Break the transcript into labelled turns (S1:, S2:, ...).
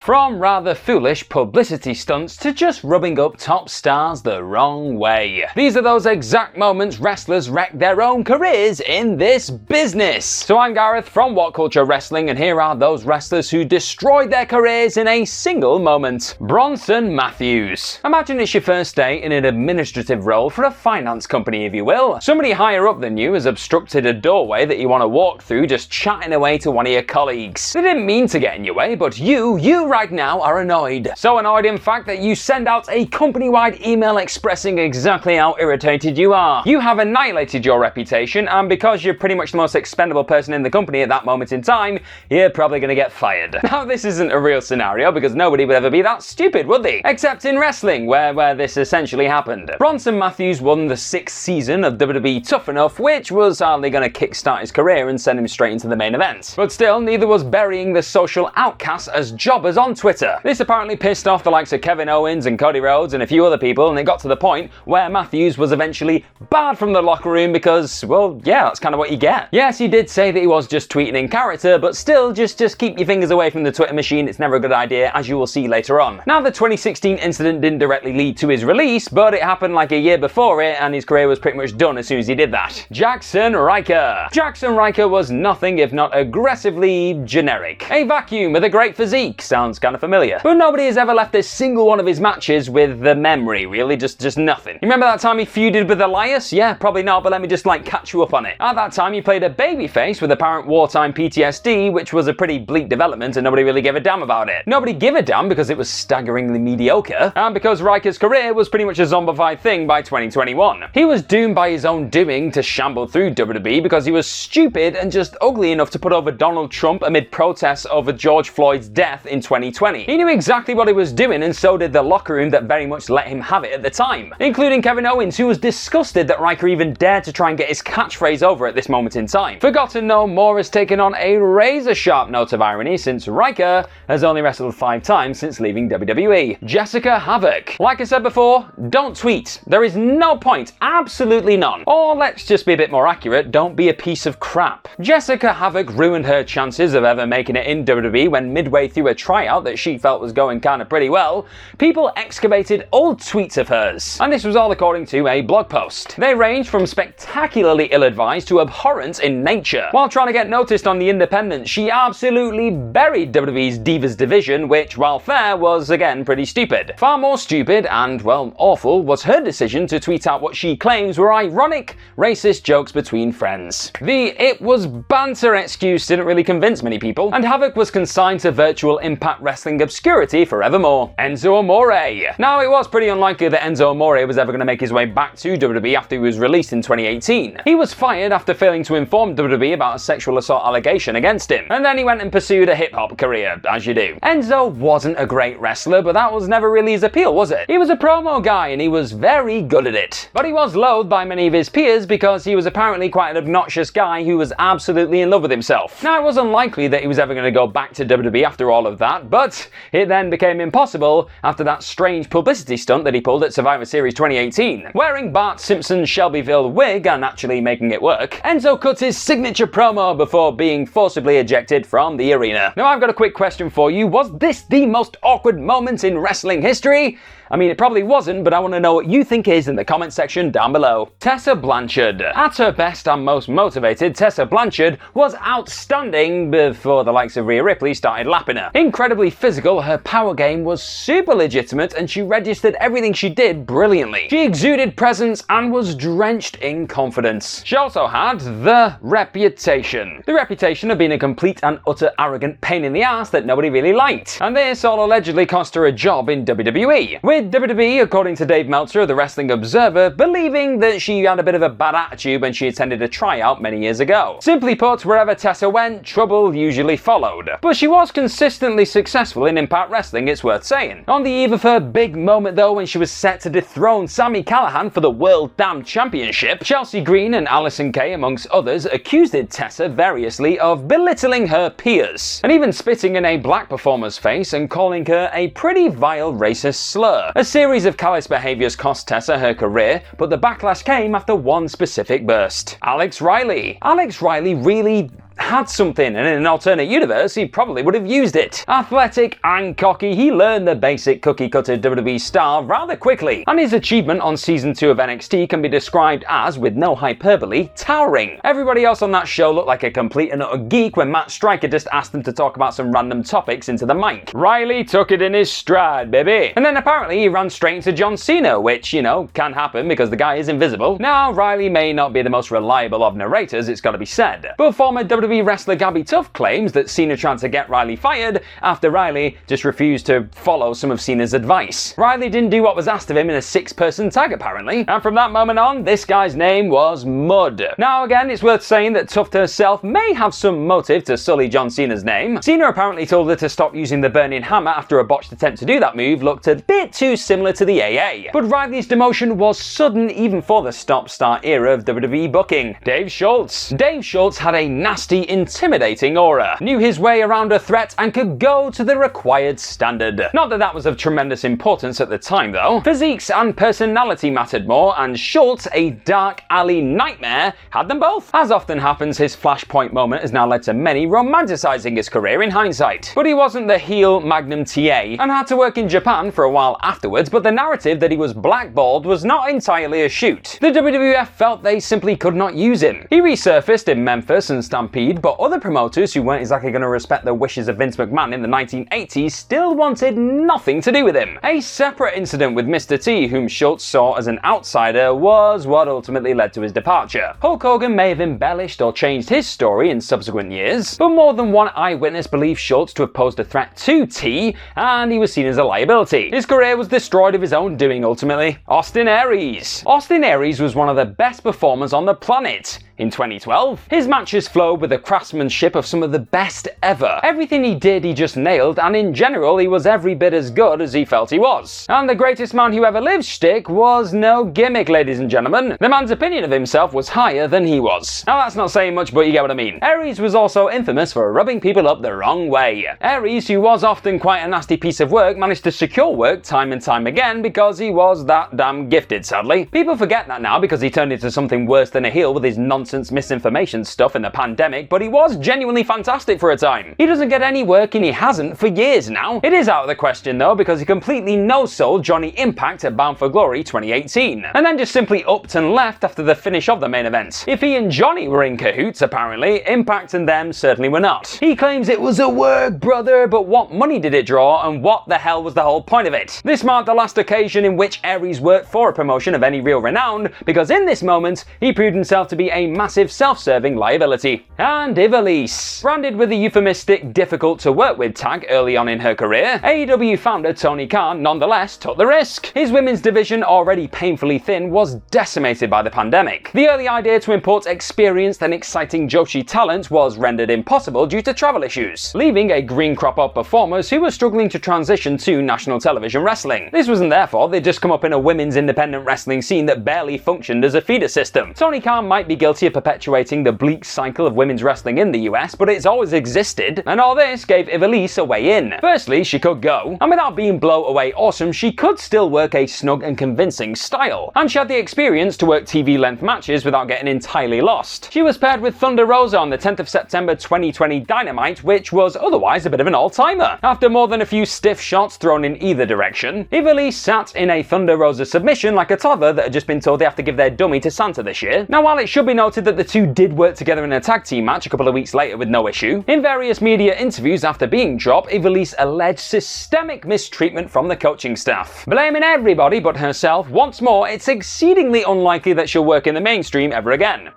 S1: From rather foolish publicity stunts to just rubbing up top stars the wrong way. These are those exact moments wrestlers wreck their own careers in this business. So I'm Gareth from What Culture Wrestling, and here are those wrestlers who destroyed their careers in a single moment. Bronson Matthews. Imagine it's your first day in an administrative role for a finance company, if you will. Somebody higher up than you has obstructed a doorway that you want to walk through just chatting away to one of your colleagues. They didn't mean to get in your way, but you right now are annoyed. So annoyed in fact that you send out a company-wide email expressing exactly how irritated you are. You have annihilated your reputation, and because you're pretty much the most expendable person in the company at that moment in time, you're probably going to get fired. Now this isn't a real scenario because nobody would ever be that stupid, would they? Except in wrestling, where this essentially happened. Bronson Matthews won the 6th season of WWE Tough Enough, which was hardly going to kickstart his career and send him straight into the main event. But still, neither was burying the social outcasts as jobbers on Twitter. This apparently pissed off the likes of Kevin Owens and Cody Rhodes and a few other people, and it got to the point where Matthews was eventually barred from the locker room because, well, yeah, that's kind of what you get. Yes, he did say that he was just tweeting in character, but still, just keep your fingers away from the Twitter machine. It's never a good idea, as you will see later on. Now, the 2016 incident didn't directly lead to his release, but it happened like a year before it, and his career was pretty much done as soon as he did that. Jackson Riker. Jackson Riker was nothing if not aggressively generic. A vacuum with a great physique. Sounds kind of familiar. But nobody has ever left a single one of his matches with the memory, really, just nothing. You remember that time he feuded with Elias? Yeah, probably not, but let me just catch you up on it. At that time, he played a babyface with apparent wartime PTSD, which was a pretty bleak development and nobody really gave a damn about it. Nobody gave a damn because it was staggeringly mediocre, and because Riker's career was pretty much a zombified thing by 2021. He was doomed by his own doing to shamble through WWE because he was stupid and just ugly enough to put over Donald Trump amid protests over George Floyd's death in 2020. He knew exactly what he was doing, and so did the locker room that very much let him have it at the time, including Kevin Owens, who was disgusted that Riker even dared to try and get his catchphrase over at this moment in time. Forgotten no more has taken on a razor-sharp note of irony since Riker has only wrestled 5 times since leaving WWE. Jessica Havoc. Like I said before, don't tweet. There is no point, absolutely none. Or let's just be a bit more accurate, don't be a piece of crap. Jessica Havoc ruined her chances of ever making it in WWE when midway through a tryout that she felt was going kind of pretty well, people excavated old tweets of hers. And this was all according to a blog post. They ranged from spectacularly ill-advised to abhorrent in nature. While trying to get noticed on the independents, she absolutely buried WWE's Divas division, which, while fair, was again pretty stupid. Far more stupid and, well, awful was her decision to tweet out what she claims were ironic, racist jokes between friends. The "it was banter" excuse didn't really convince many people, and Havoc was consigned to virtual Impact Wrestling obscurity forevermore. Enzo Omore. Now, it was pretty unlikely that Enzo Omore was ever going to make his way back to WWE after he was released in 2018. He was fired after failing to inform WWE about a sexual assault allegation against him, and then he went and pursued a hip-hop career, as you do. Enzo wasn't a great wrestler, but that was never really his appeal, was it? He was a promo guy, and he was very good at it. But he was loathed by many of his peers because he was apparently quite an obnoxious guy who was absolutely in love with himself. Now, it was unlikely that he was ever going to go back to WWE after all of that, but it then became impossible after that strange publicity stunt that he pulled at Survivor Series 2018. Wearing Bart Simpson's Shelbyville wig and actually making it work, Enzo cut his signature promo before being forcibly ejected from the arena. Now, I've got a quick question for you. Was this the most awkward moment in wrestling history? I mean, it probably wasn't, but I want to know what you think is in the comment section down below. Tessa Blanchard. At her best and most motivated, Tessa Blanchard was outstanding before the likes of Rhea Ripley started lapping her. Incredibly physical, her power game was super legitimate, and she registered everything she did brilliantly. She exuded presence and was drenched in confidence. She also had the reputation. The reputation of being a complete and utter arrogant pain in the ass that nobody really liked. And this all allegedly cost her a job in WWE. With WWE, according to Dave Meltzer of the Wrestling Observer, believing that she had a bit of a bad attitude when she attended a tryout many years ago. Simply put, wherever Tessa went, trouble usually followed. But she was consistently successful in Impact Wrestling, it's worth saying. On the eve of her big moment though, when she was set to dethrone Sami Callihan for the World Damn Championship, Chelsea Green and Allysin Kay, amongst others, accused Tessa variously of belittling her peers, and even spitting in a black performer's face and calling her a pretty vile racist slur. A series of callous behaviours cost Tessa her career, but the backlash came after one specific burst. Alex Riley. Alex Riley really had something, and in an alternate universe, he probably would have used it. Athletic and cocky, he learned the basic cookie-cutter WWE style rather quickly, and his achievement on season 2 of NXT can be described as, with no hyperbole, towering. Everybody else on that show looked like a complete and utter geek when Matt Striker just asked them to talk about some random topics into the mic. Riley took it in his stride, baby. And then apparently he ran straight into John Cena, which, you know, can happen because the guy is invisible. Now, Riley may not be the most reliable of narrators, it's gotta be said, but former WWE wrestler Gabby Tuff claims that Cena tried to get Riley fired after Riley just refused to follow some of Cena's advice. Riley didn't do what was asked of him in a 6-person tag apparently, and from that moment on, this guy's name was Mud. Now again, it's worth saying that Tuff herself may have some motive to sully John Cena's name. Cena apparently told her to stop using the burning hammer after a botched attempt to do that move looked a bit too similar to the AA. But Riley's demotion was sudden even for the stop-start era of WWE booking. Dave Schultz. Dave Schultz had a nasty, intimidating aura, knew his way around a threat, and could go to the required standard. Not that that was of tremendous importance at the time though. Physiques and personality mattered more, and Schultz, a dark alley nightmare, had them both. As often happens, his flashpoint moment has now led to many romanticizing his career in hindsight. But he wasn't the heel Magnum TA, and had to work in Japan for a while afterwards, but the narrative that he was blackballed was not entirely a shoot. The WWF felt they simply could not use him. He resurfaced in Memphis and Stampede, but other promoters who weren't exactly going to respect the wishes of Vince McMahon in the 1980s still wanted nothing to do with him. A separate incident with Mr. T, whom Schultz saw as an outsider, was what ultimately led to his departure. Hulk Hogan may have embellished or changed his story in subsequent years, but more than one eyewitness believed Schultz to have posed a threat to T, and he was seen as a liability. His career was destroyed of his own doing ultimately. Austin Aries. Austin Aries was one of the best performers on the planet. In 2012, his matches flowed with the craftsmanship of some of the best ever. Everything he did he just nailed, and in general he was every bit as good as he felt he was. And the greatest man who ever lived shtick was no gimmick, ladies and gentlemen. The man's opinion of himself was higher than he was. Now that's not saying much, but you get what I mean. Aries was also infamous for rubbing people up the wrong way. Aries, who was often quite a nasty piece of work, managed to secure work time and time again because he was that damn gifted, sadly. People forget that now because he turned into something worse than a heel with his nonsense misinformation stuff in the pandemic, but he was genuinely fantastic for a time. He doesn't get any work, and he hasn't for years now. It is out of the question though, because he completely no-sold Johnny Impact at Bound for Glory 2018, and then just simply upped and left after the finish of the main event. If he and Johnny were in cahoots, apparently, Impact and them certainly were not. He claims it was a work, brother, but what money did it draw, and what the hell was the whole point of it? This marked the last occasion in which Aries worked for a promotion of any real renown, because in this moment, he proved himself to be a massive self-serving liability. And Ivelisse. Branded with the euphemistic difficult to work with tag early on in her career, AEW founder Tony Khan nonetheless took the risk. His women's division, already painfully thin, was decimated by the pandemic. The early idea to import experienced and exciting Joshi talent was rendered impossible due to travel issues, leaving a green crop of performers who were struggling to transition to national television wrestling. This wasn't their fault, they'd just come up in a women's independent wrestling scene that barely functioned as a feeder system. Tony Khan might be guilty of perpetuating the bleak cycle of women's wrestling in the US, but it's always existed, and all this gave Ivelisse a way in. Firstly, she could go, and without being blow away awesome, she could still work a snug and convincing style, and she had the experience to work TV-length matches without getting entirely lost. She was paired with Thunder Rosa on the 10th of September 2020 Dynamite, which was otherwise a bit of an all-timer. After more than a few stiff shots thrown in either direction, Ivelisse sat in a Thunder Rosa submission like a toddler that had just been told they have to give their dummy to Santa this year. Now, while it should be noted that the two did work together in a tag team match a couple of weeks later with no issue, in various media interviews after being dropped, Ivelisse alleged systemic mistreatment from the coaching staff. Blaming everybody but herself, once more, it's exceedingly unlikely that she'll work in the mainstream ever again.